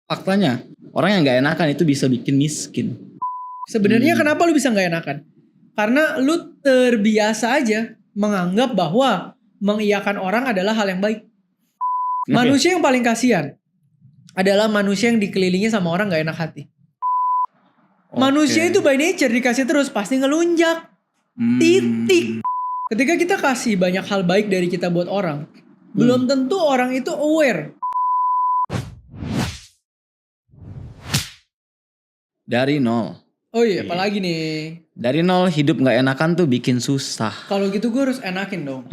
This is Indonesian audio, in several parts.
Faktanya orang yang gak enakan itu bisa bikin miskin. Sebenarnya kenapa lu bisa gak enakan? Karena lu terbiasa aja menganggap bahwa mengiyakan orang adalah hal yang baik. Manusia yang paling kasihan adalah manusia yang dikelilingi sama orang gak enak hati. Manusia itu by nature dikasih terus pasti ngelunjak. Titik. Ketika kita kasih banyak hal baik dari kita buat orang, belum tentu orang itu aware. Dari nol. Oh iya, apalagi nih. Dari nol hidup gak enakan tuh bikin susah. Kalau gitu gue harus enakin dong.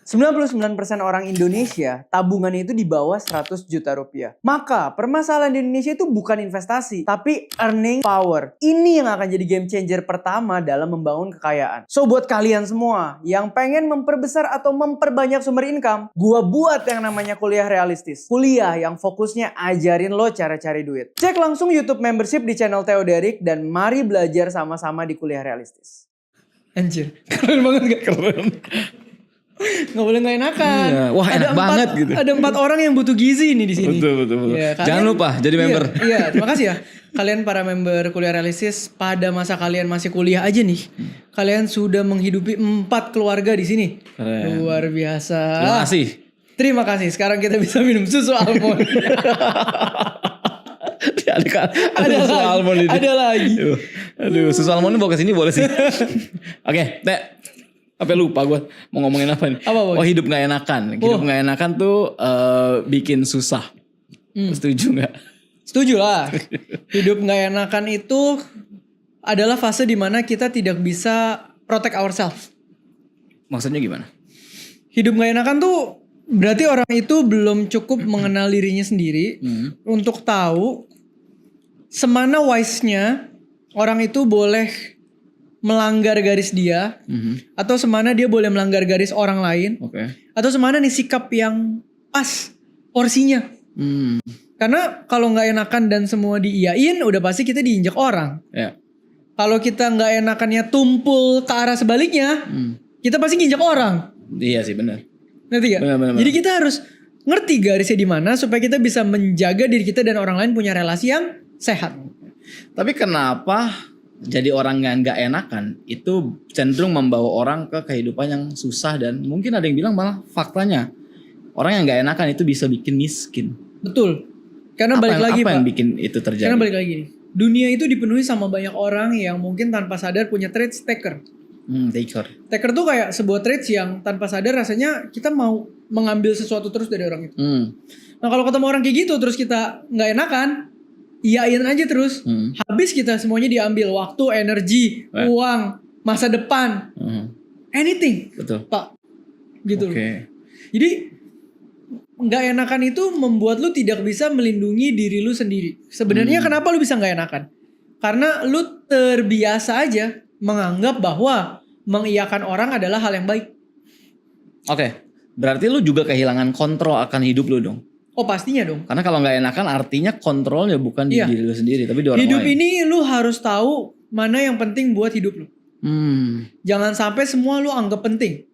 99% orang Indonesia tabungannya itu di bawah 100 juta rupiah. Maka permasalahan di Indonesia itu bukan investasi, tapi earning power. Ini yang akan jadi game changer pertama dalam membangun kekayaan. So buat kalian semua yang pengen memperbesar atau memperbanyak sumber income, gua buat yang namanya kuliah realistis. Kuliah yang fokusnya ajarin lo cara cari duit. Cek langsung YouTube membership di channel Theo Derek dan mari belajar sama-sama di kuliah realistis. Anjir, keren banget gak? Keren. Nggak boleh nggak enakan. Iya. Wah, enak banget gitu. Ada 4 orang yang butuh gizi nih di sini. Betul. Ya, Jangan lupa jadi member. Iya, terima kasih ya. Kalian para member kuliah realistis, pada masa kalian masih kuliah aja nih, kalian sudah menghidupi 4 keluarga di sini. Keren. Luar biasa. Terima kasih. Terima kasih. Sekarang kita bisa minum susu almond. ada susu almond ini. Ada lagi. Aduh, susu almond ini bawa ke sini boleh sih. Oke, Teh. Apa lupa gue mau ngomongin apa nih? Apa? Oh, hidup gak enakan. Hidup gak enakan tuh bikin susah. Setuju gak? Setuju lah. Hidup gak enakan itu adalah fase dimana kita tidak bisa protect ourselves. Maksudnya gimana? Hidup gak enakan tuh berarti orang itu belum cukup mengenal dirinya sendiri untuk tahu semana wise-nya orang itu boleh melanggar garis dia, atau semana dia boleh melanggar garis orang lain, atau semana nih sikap yang pas porsinya. Karena kalau nggak enakan dan semua diiyain, udah pasti kita diinjak orang. Ya. Kalau kita nggak enakannya tumpul ke arah sebaliknya, kita pasti nginjak orang. Iya sih benar. Ngerti gak? Benar. Jadi kita harus ngerti garisnya di mana supaya kita bisa menjaga diri kita dan orang lain punya relasi yang sehat. Tapi kenapa jadi orang yang gak enakan itu cenderung membawa orang ke kehidupan yang susah, dan mungkin ada yang bilang malah faktanya orang yang gak enakan itu bisa bikin miskin. Betul. Karena balik lagi apa Pak. yang bikin itu terjadi? Karena balik lagi nih. Dunia itu dipenuhi sama banyak orang yang mungkin tanpa sadar punya traits taker. Taker tuh kayak sebuah traits yang tanpa sadar rasanya kita mau mengambil sesuatu terus dari orang itu. Nah kalau ketemu orang kayak gitu terus kita gak enakan, iyain aja terus. Habis kita semuanya diambil. Waktu, energi, uang, masa depan. Anything. Betul. Pak. Gitu loh. Jadi gak enakan itu membuat lu tidak bisa melindungi diri lu sendiri. Sebenarnya kenapa lu bisa gak enakan? Karena lu terbiasa aja menganggap bahwa mengiyakan orang adalah hal yang baik. Berarti lu juga kehilangan kontrol akan hidup lu dong. Oh pastinya dong. Karena kalau gak enakan artinya kontrolnya bukan di diri lu sendiri, tapi di orang hidup lain. Hidup ini lu harus tahu mana yang penting buat hidup lu. Jangan sampai semua lu anggap penting.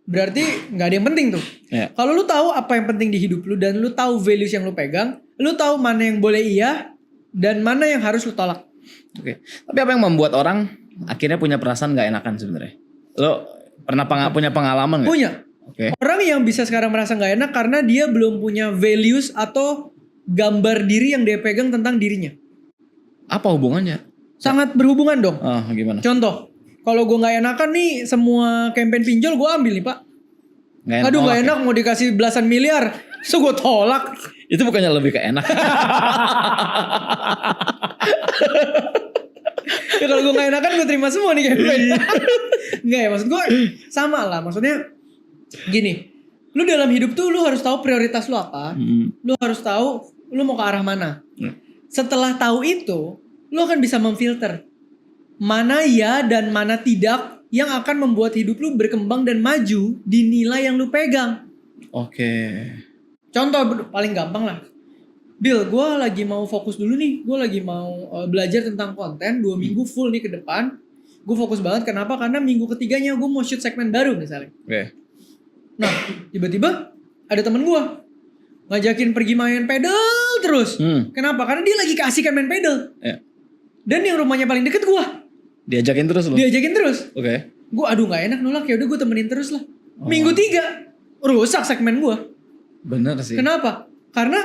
Berarti gak ada yang penting tuh. Kalau lu tahu apa yang penting di hidup lu dan lu tahu values yang lu pegang, lu tahu mana yang boleh iya dan mana yang harus lu tolak. Tapi apa yang membuat orang akhirnya punya perasaan gak enakan sebenarnya? Lo pernah punya pengalaman gak? Punya. Orang yang bisa sekarang merasa gak enak karena dia belum punya values atau gambar diri yang dia pegang tentang dirinya. Apa hubungannya? Sangat berhubungan dong. Gimana? Contoh, kalau gue gak enakan nih semua campaign pinjol gue ambil nih Pak. Aduh gak enak mau dikasih belasan miliar, so gue tolak. Itu bukannya lebih ke enak? Ya kalau gue gak enakan gue terima semua nih campaign. Enggak ya, maksud gue sama lah. Maksudnya gini, lu dalam hidup tuh lu harus tahu prioritas lu apa. Lu harus tahu lu mau ke arah mana. Setelah tahu itu, lu akan bisa memfilter mana ya dan mana tidak yang akan membuat hidup lu berkembang dan maju di nilai yang lu pegang. Contoh paling gampang lah. Bill, gue lagi mau fokus dulu nih. Gue lagi mau belajar tentang konten 2 minggu full nih ke depan. Gue fokus banget. Kenapa? Karena minggu ketiganya gue mau shoot segmen baru misalnya. Nah, tiba-tiba ada temen gue ngajakin pergi main pedal terus. Hmm. Kenapa? Karena dia lagi keasikan main pedal. Ya. Dan yang rumahnya paling deket gue. Diajakin terus lo. Diajakin terus. Oke. Gue aduh gak enak nolak, ya udah gue temenin terus lah. Oh. Minggu 3 rusak segmen gue. Bener sih. Kenapa? Karena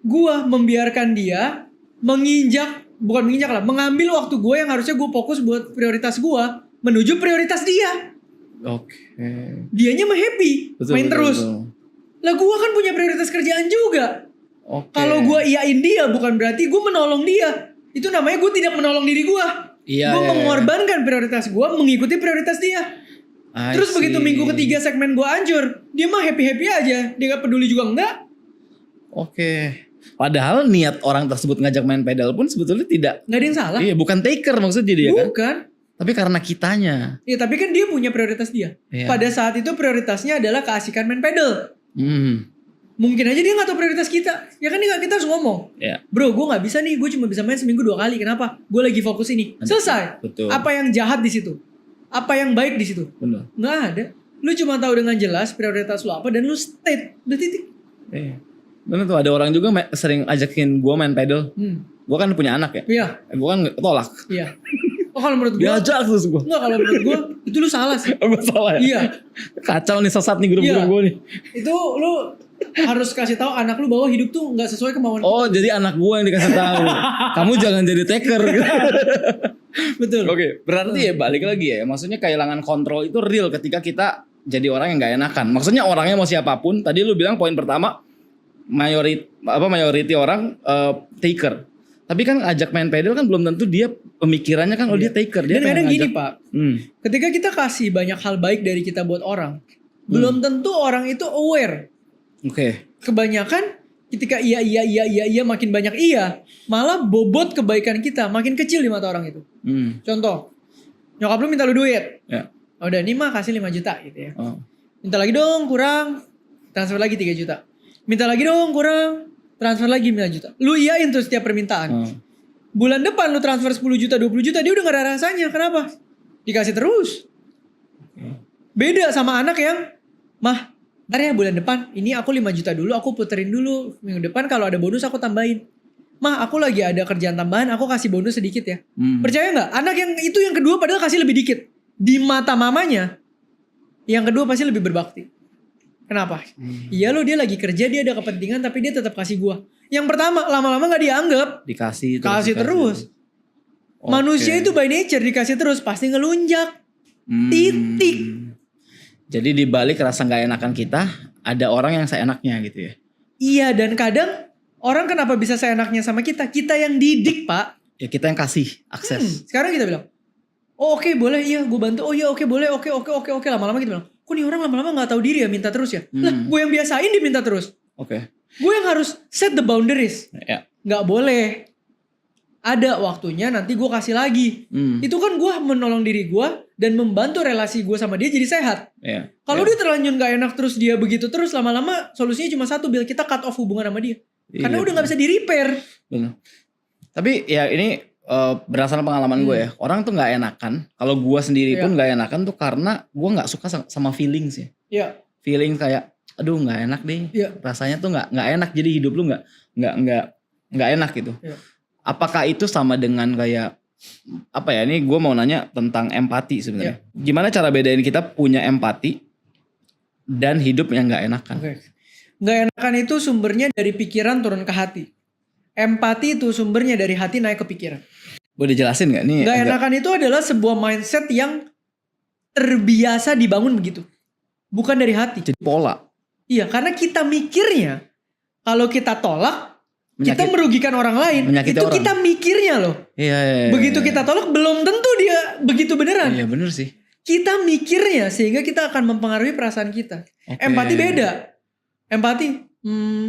gue membiarkan dia mengambil waktu gue yang harusnya gue fokus buat prioritas gue menuju prioritas dia. Oke. Dianya mah happy main terus. Lah gue kan punya prioritas kerjaan juga. Oke. Kalau gue iyain dia bukan berarti gue menolong dia. Itu namanya gue tidak menolong diri gue. Iya. Gue mengorbankan prioritas gue mengikuti prioritas dia. Terus begitu minggu ketiga segmen gue hancur, dia mah happy-happy aja. Dia gak peduli juga enggak. Oke. Padahal niat orang tersebut ngajak main pedal pun sebetulnya tidak. Gak ada yang salah. Iya, bukan taker maksudnya dia kan. Bukan. Tapi karena kitanya. Ya tapi kan dia punya prioritas dia. Iya. Pada saat itu prioritasnya adalah keasikan main pedal. Mungkin aja dia gak tahu prioritas kita. Ya kan kita harus ngomong. Ya. Bro, gue gak bisa nih. Gue cuma bisa main seminggu 2 kali. Kenapa? Gue lagi fokus ini. Selesai. Betul. Apa yang jahat di situ? Apa yang baik di situ? Benar. Nggak ada. Lu cuma tahu dengan jelas prioritas lu apa dan lu state. Udah titik. Iya. Bener tuh, ada orang juga sering ajakin gue main pedal. Gue kan punya anak ya. Iya. Gue kan tolak. Iya. Oh kalau menurut gue. Diajak terus gue. Enggak, kalau menurut gue itu lu salah sih. Gue salah ya. Iya. Kacau nih, sesat nih grup-grup Iya. gue nih. Itu lu harus kasih tahu anak lu bahwa hidup tuh nggak sesuai kemauan Oh, jadi anak gue yang dikasih tahu. Kamu jangan jadi taker. Betul. Oke, berarti ya balik lagi ya. Maksudnya kehilangan kontrol itu real ketika kita jadi orang yang gak enakan. Maksudnya orangnya mau siapapun. Tadi lu bilang poin pertama mayority orang taker. Tapi kan ajak main pedal kan belum tentu dia pemikirannya kan dia taker. Dia Dan kadang gini Pak, ketika kita kasih banyak hal baik dari kita buat orang, belum tentu orang itu aware. Oke. Kebanyakan ketika iya makin banyak iya, malah bobot kebaikan kita makin kecil di mata orang itu. Contoh, nyokap lu minta lu duit. Ya. Udah nih mah kasih 5 juta gitu ya. Oh. Minta lagi dong kurang, transfer lagi 3 juta. Minta lagi dong kurang, transfer lagi 5 juta. Lu iyain tuh setiap permintaan. Bulan depan lu transfer 10 juta, 20 juta, dia udah gak ada rasanya. Kenapa? Dikasih terus. Beda sama anak yang, mah, ntar ya bulan depan, ini aku 5 juta dulu, aku puterin dulu. Minggu depan kalau ada bonus aku tambahin. Mah, aku lagi ada kerjaan tambahan, aku kasih bonus sedikit ya. Percaya gak? Anak yang itu yang kedua padahal kasih lebih dikit. Di mata mamanya, yang kedua pasti lebih berbakti. Kenapa? Iya loh, dia lagi kerja, dia ada kepentingan, tapi dia tetap kasih gua. Yang pertama, lama-lama gak dianggap. Dikasih Kasih terus. Manusia itu by nature dikasih terus, pasti ngelunjak. Titik. Jadi di balik rasa gak enakan kita, ada orang yang seenaknya gitu ya. Iya, dan kadang orang kenapa bisa seenaknya sama kita? Kita yang didik, Pak. Ya kita yang kasih akses. Sekarang kita bilang, oh oke, boleh, iya gue bantu. Oh iya oke boleh, oke. Lama-lama kita bilang, kok nih orang lama-lama gak tahu diri ya, minta terus ya. Lah gue yang biasain dia minta terus. Oke. Gue yang harus set the boundaries. Ya. Gak boleh. Ada waktunya nanti gue kasih lagi. Itu kan gue menolong diri gue dan membantu relasi gue sama dia jadi sehat. Ya. Kalau dia terlanjur gak enak terus dia begitu terus, lama-lama solusinya cuma satu, biar kita cut off hubungan sama dia. Karena udah gak bisa di repair. Benar. Tapi ya ini berdasarkan pengalaman gue ya, orang tuh gak enakan. Kalau gue sendiri pun gak enakan tuh karena gue gak suka sama feelings ya. Iya. Feeling kayak, aduh gak enak deh. Iya. Rasanya tuh gak enak, jadi hidup lu gak enak gitu. Iya. Apakah itu sama dengan kayak apa ya? Ini gue mau nanya tentang empati sebenarnya. Gimana cara bedain kita punya empati dan hidup yang gak enakan? Oke. Gak enakan itu sumbernya dari pikiran turun ke hati. Empati itu sumbernya dari hati naik ke pikiran. Boleh jelasin gak nih? Gak enakan itu adalah sebuah mindset yang terbiasa dibangun begitu. Bukan dari hati. Jadi pola. Iya, karena kita mikirnya kalau kita tolak, kita merugikan orang lain. Menyakiti itu orang. kita mikirnya loh. Iya. Begitu kita tolak, belum tentu dia begitu beneran. Iya bener sih. Kita mikirnya sehingga kita akan mempengaruhi perasaan kita. Oke. Empati beda. Empati,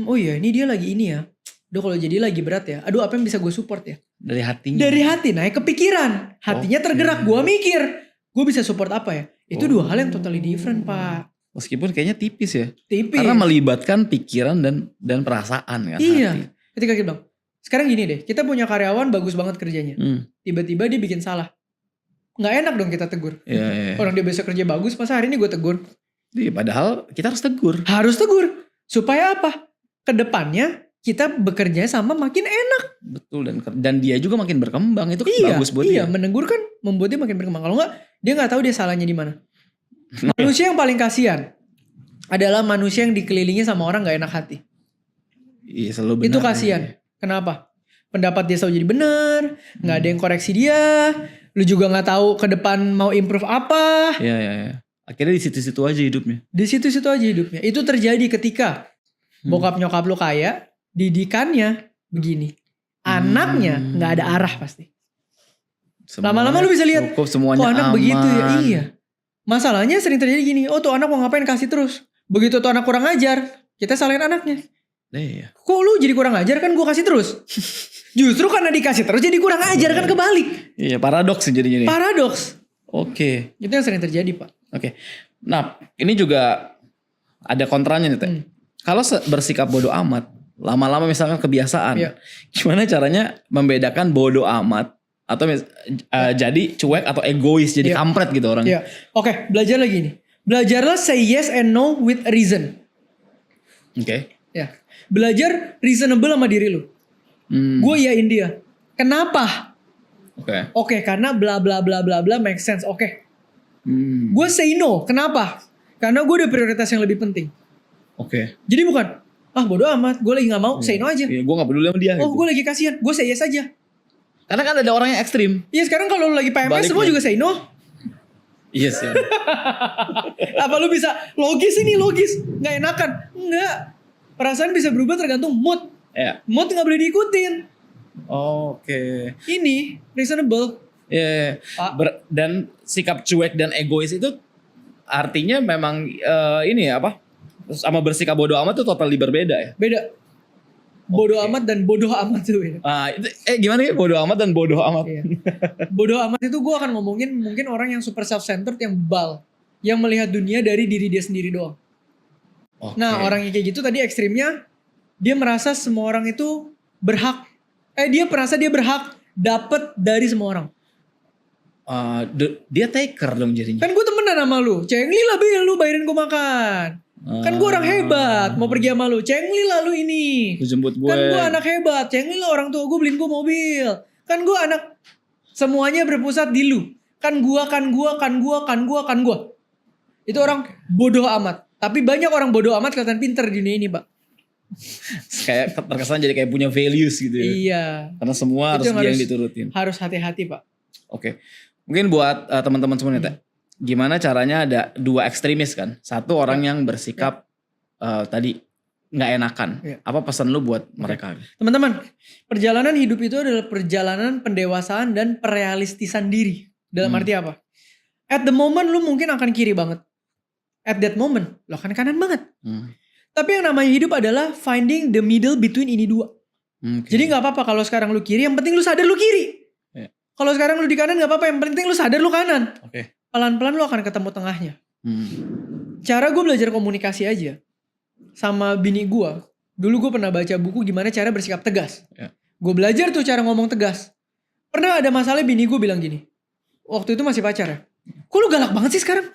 oh iya ini dia lagi ini ya. Aduh kalau jadi lagi berat ya. Aduh apa yang bisa gue support ya. Dari hatinya. Dari hati naik ke pikiran. Hatinya tergerak, gue mikir. Gue bisa support apa ya. Itu dua hal yang totally different Pak. Meskipun kayaknya tipis ya. Tipis. Karena melibatkan pikiran dan perasaan kan. Iya. Hati. Ketika kita bilang, sekarang gini deh. Kita punya karyawan bagus banget kerjanya. Tiba-tiba dia bikin salah. Gak enak dong kita tegur. Iya. Orang dia biasa kerja bagus, masa hari ini gue tegur. Iya, padahal kita harus tegur. Harus tegur. Supaya apa? Kedepannya kita bekerja sama makin enak. Betul, dan dia juga makin berkembang, itu bagus buat iya, dia. menegur kan membuat dia makin berkembang. Kalau enggak, dia nggak tahu dia salahnya di mana. Manusia yang paling kasihan adalah manusia yang dikelilingi sama orang nggak enak hati. Iya, selalu benar. Itu kasihan. Kenapa? Pendapat dia selalu jadi benar, nggak ada yang koreksi dia. Lu juga nggak tahu ke depan mau improve apa. Iya. Akhirnya di situ-situ aja hidupnya. Di situ-situ aja hidupnya. Itu terjadi ketika bokap nyokap lu kaya, didikannya begini. Anaknya nggak ada arah pasti. Lama-lama lu bisa lihat, cukup, semuanya kok anak aman. begitu ya? Iya. Masalahnya sering terjadi gini, oh tuh anak mau ngapain kasih terus. Begitu tuh anak kurang ajar, kita salahin anaknya. Iya. Kok lu jadi kurang ajar kan gue kasih terus. Justru karena dikasih terus jadi kurang ajar kan kebalik. Iya, paradoks jadinya nih. Paradoks. Oke. Itu yang sering terjadi Pak. Oke. Nah, ini juga ada kontranya nih, Teh. Kalau bersikap bodoh amat, lama-lama misalkan kebiasaan. Iya. Gimana caranya membedakan bodoh amat atau jadi cuek atau egois, jadi Iya. kampret gitu orang. Iya. Oke, belajar lagi nih. Belajarlah say yes and no with a reason. Oke. Ya. Belajar reasonable sama diri lu. Gue yain dia. Kenapa? Oke. Oke, karena bla bla bla bla bla make sense. Oke. Hmm. Gue say no. Kenapa? Karena gue ada prioritas yang lebih penting. Oke. Jadi bukan, bodo amat, gue lagi gak mau, say no aja. Iya, gue gak peduli sama dia. Oh, gitu. gue lagi kasihan, gue say yes aja. Karena kan ada orang yang ekstrim. Iya, sekarang kalau lu lagi PMS Baliknya. semua juga say no. Iya sih. Apa lu bisa logis ini logis, nggak enakan? Enggak. Perasaan bisa berubah tergantung mood. Ya. Mood nggak boleh diikutin. Oke. Ini reasonable. Iya. Pak. Dan sikap cuek dan egois itu artinya memang ini ya apa? Sama bersikap bodoh amat tuh totally berbeda ya. Beda. Bodoh Oke. amat dan bodoh amat tuh beda. Gimana ya bodoh amat dan bodoh amat? Iya. Bodoh amat itu gue akan ngomongin mungkin orang yang super self-centered yang bebal. Yang melihat dunia dari diri dia sendiri doang. Oke. Nah orang yang kayak gitu tadi ekstrimnya. Dia merasa semua orang itu berhak. Dia merasa dia berhak dapat dari semua orang. Dia taker dong jadinya. Kan gue temenan sama lu. Cengli lah Bil, lu bayarin gue makan. Kan gue orang hebat, mau pergi sama lu. Cengli lah lu ini. Lu jemput gue. Kan gue anak hebat. Cengli lah orang tua gue beliin gue mobil. Kan gue anak, semuanya berpusat di lu. Kan gue. Itu orang bodoh amat. Tapi banyak orang bodoh amat kelihatan pinter di dunia ini Pak. Kayak terkesan jadi kayak punya values gitu ya. Iya. Karena semua harus Itu yang dia yang diturutin. Harus hati-hati Pak. Oke. Mungkin buat teman-teman semua nih, Teh. Gimana caranya ada dua ekstremis kan? Satu orang yang bersikap tadi nggak enakan. Ya. Apa pesan lu buat mereka? Teman-teman, perjalanan hidup itu adalah perjalanan pendewasaan dan perealistisan diri. Dalam arti apa? At the moment lu mungkin akan kiri banget. At that moment lu akan kanan banget. Tapi yang namanya hidup adalah finding the middle between ini dua. Oke. Jadi gak apa-apa kalau sekarang lu kiri, yang penting lu sadar lu kiri. Ya. Kalau sekarang lu di kanan gak apa-apa, yang penting lu sadar lu kanan. Oke. Pelan-pelan lu akan ketemu tengahnya. Cara gue belajar komunikasi aja. Sama bini gue. Dulu gue pernah baca buku gimana cara bersikap tegas. Ya. Gue belajar tuh cara ngomong tegas. Pernah ada masalah bini gue bilang gini. Waktu itu masih pacar ya. Kok lu galak banget sih sekarang?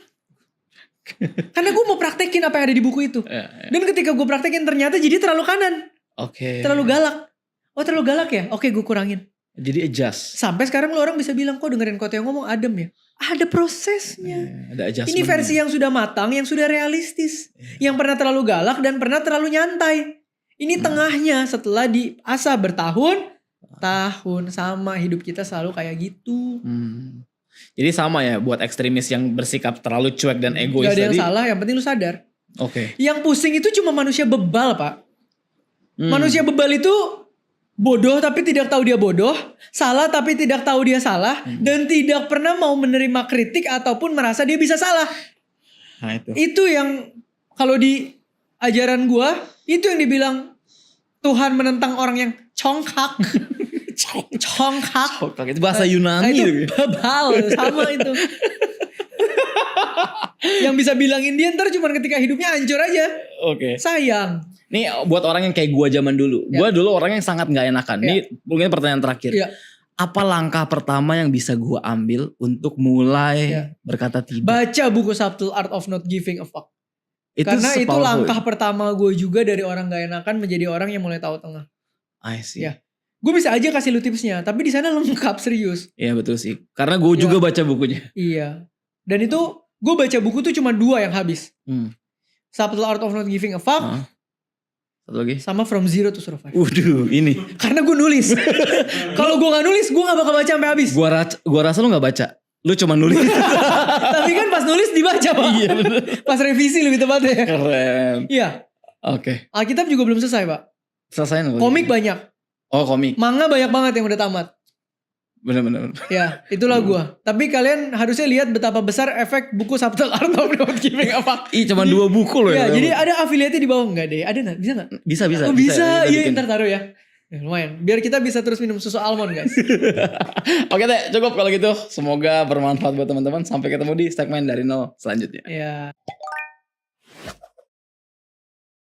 Karena gue mau praktekin apa yang ada di buku itu. Dan ketika gue praktekin ternyata jadi terlalu kanan. Oke. Terlalu galak. Oh terlalu galak ya? Oke gue kurangin. Jadi adjust. Sampai sekarang lu orang bisa bilang kok dengerin kota yang ngomong adem ya. Ada prosesnya. Ada adjustment. Ini versi yang sudah matang, yang sudah realistis. Yang pernah terlalu galak dan pernah terlalu nyantai. Ini tengahnya setelah diasah bertahun-tahun. Sama hidup kita selalu kayak gitu. Jadi sama ya buat ekstremis yang bersikap terlalu cuek dan egois Gak ada yang tadi. salah, yang penting lu sadar. Oke. Yang pusing itu cuma manusia bebal Pak. Manusia bebal itu bodoh tapi tidak tahu dia bodoh. Salah tapi tidak tahu dia salah. Dan tidak pernah mau menerima kritik ataupun merasa dia bisa salah. Nah itu. Itu yang kalau di ajaran gua itu yang dibilang Tuhan menentang orang yang congkak. Congkak. Itu bahasa Yunani. Itu bebal sama itu. Yang bisa bilangin dia ntar cuma ketika hidupnya hancur aja. Oke. Sayang. Nih buat orang yang kayak gua zaman dulu. Ya. Gua dulu orang yang sangat nggak enakan. Ya. Ini mungkin pertanyaan terakhir. Ya. Apa langkah pertama yang bisa gua ambil untuk mulai Ya. berkata tidak? Baca buku Subtle Art of Not Giving a Fuck. Karena itu sepowerful langkah pertama gue juga dari orang gak enakan menjadi orang yang mulai tahu tengah. I see. Ya. Gue bisa aja kasih lu tipsnya, tapi di sana lengkap serius. Iya betul sih. Karena gue juga baca bukunya. Iya. Dan itu gue baca buku tuh cuma 2 yang habis. Subtle Art of Not Giving a Fuck. Satu lagi. Sama From Zero to Survive. Waduh, ini. Karena gue nulis. Kalau gue gak nulis, gue gak bakal baca sampai habis. Gua rasa lu gak baca. Lu cuma nulis. Tapi kan pas nulis dibaca, Pak. Iya bener. Pas revisi lebih tepatnya. Keren. Iya. Oke. Alkitab juga belum selesai, Pak. Selesain apa? Komik banyak. Oh komik. Manga banyak banget yang udah tamat. Bener-bener. Ya, itulah gue. Tapi kalian harusnya lihat betapa besar efek buku Subtle Art of Not Giving a Fuck. Ih cuma 2 buku loh Ya, ya. jadi ada affiliate di bawah enggak deh? Ada nggak? Bisa nggak? Bisa. Oh, bisa. kita Iya, bikin. ntar taruh ya. Ya, lumayan. Biar kita bisa terus minum susu almond, guys. Oke deh, cukup kalau gitu. Semoga bermanfaat buat teman-teman. Sampai ketemu di segmen dari nol selanjutnya. Ya.